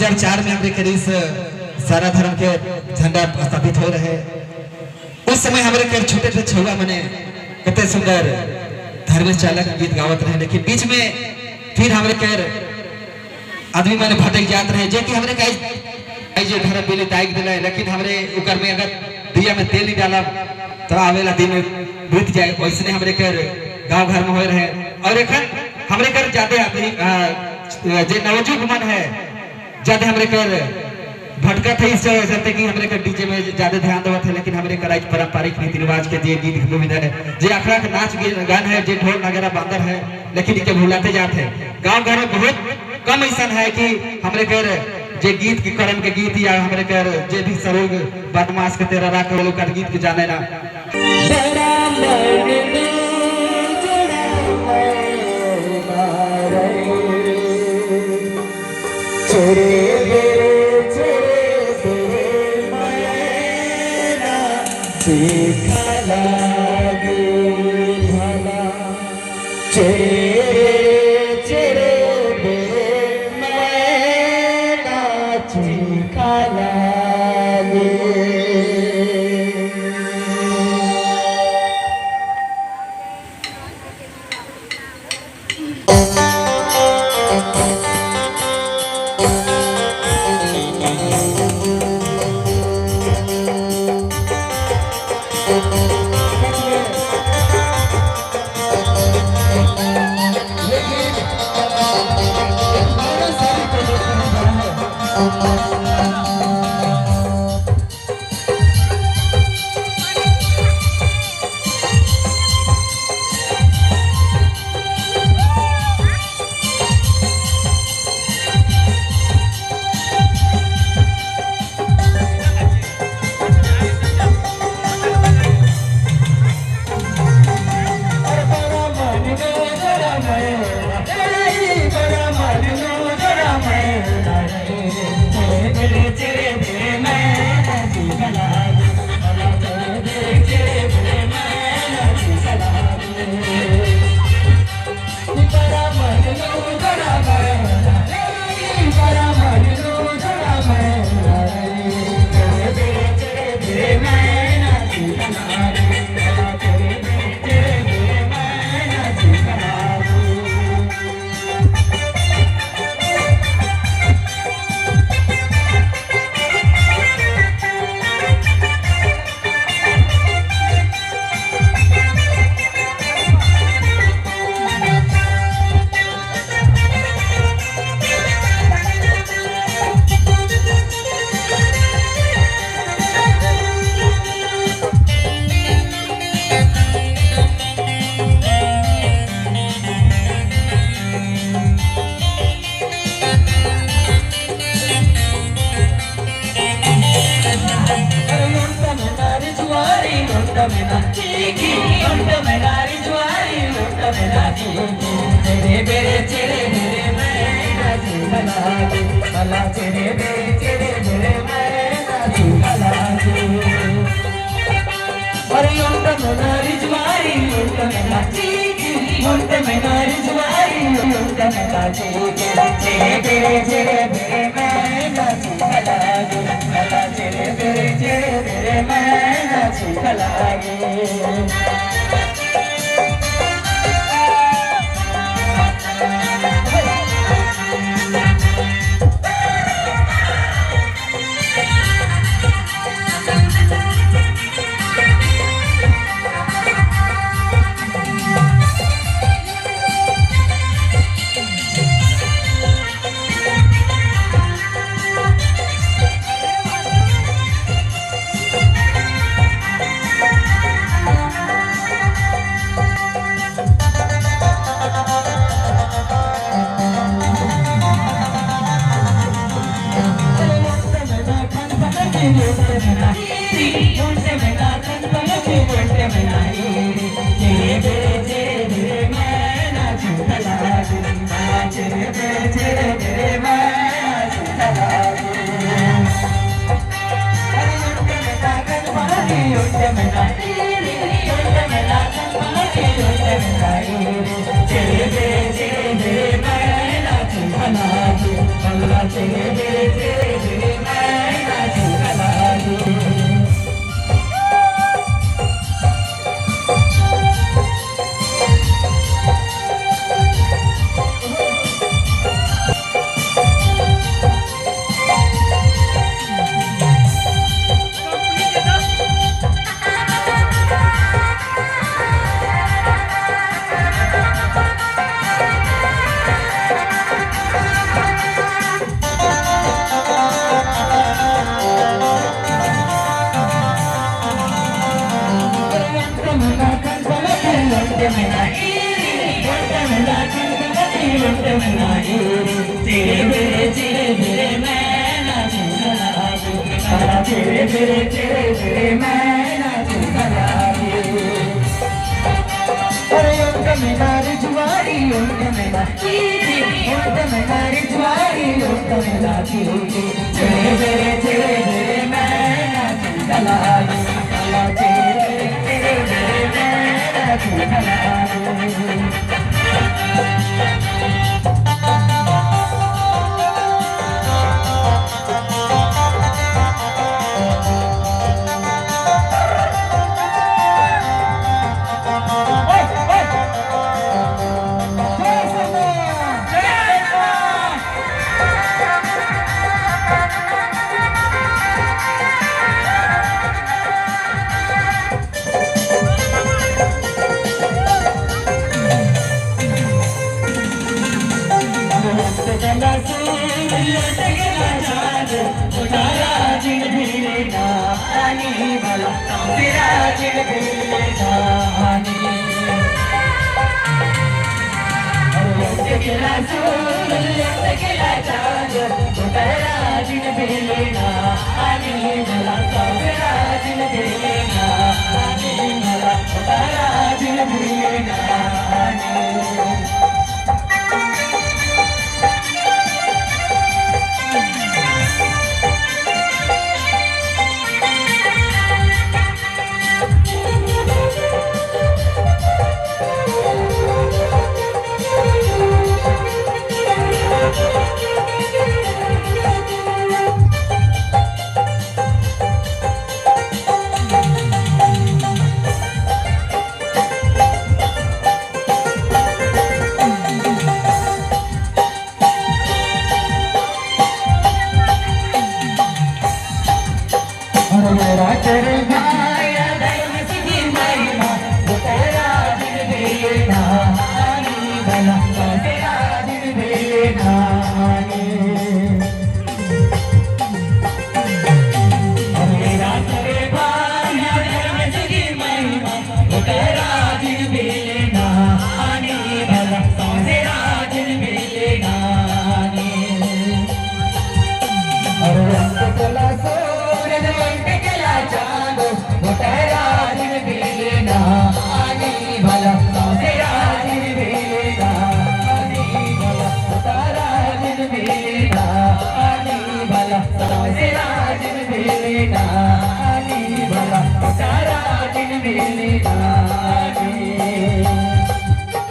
2004 में हमारे करीब सारा धर्म के झंडा स्थापित हो रहे। उस समय हमारे कर छोटे थे छुआ मने कितने सुंदर धर्मेश चालक गीत गावत रहे, लेकिन बीच में फिर हमारे कर आदमी मैंने भटक जात रहे जे कि हमरे कई जे घर बिले ताइक दिले, लेकिन हमरे ऊपर में अगर दिया में तेल नहीं डाला तो आवेला दिन बीत जाए। वैसे हमरे कर गांव घर में हो रहे और एखन हमरे कर ज्यादा आदमी जे नवजुग मन है ज्यादा हमरे कर भटकत है इस वजह से कि हमरे कर डीजे में ज्यादा ध्यान देवत है, लेकिन हमरे कर आज पारंपरिक रीति रिवाज के जे गीत गोविंद है जे अखड़ा के नाच गान है जे ढोल नगाड़ा बांधर है, लेकिन इके भुलाते जाते हैं। गांव घर में बहुत कम ऐसा है कि हमरे कर जे गीत की कर्म के गीत या हमरे कर जे भी सरोग बदमाश के तेरा राख वालों का गीत के जाने ना चले तेरे मेरे तेरे मेरे मैं नाचूं लागे काला तेरे मेरे तेरे मेरे मैं नाचूं लागे अरे उनका मेरा रिजवारी उनका मेरा चीज़ी उनका मेरा रिजवारी उनका मेरा चीज़ी तेरे मेरे तेरे मेरे मैं नाचूं लागे काला तेरे तेरे मेरे मैं नाचूं लागे Bala, Tara, Din Bilina.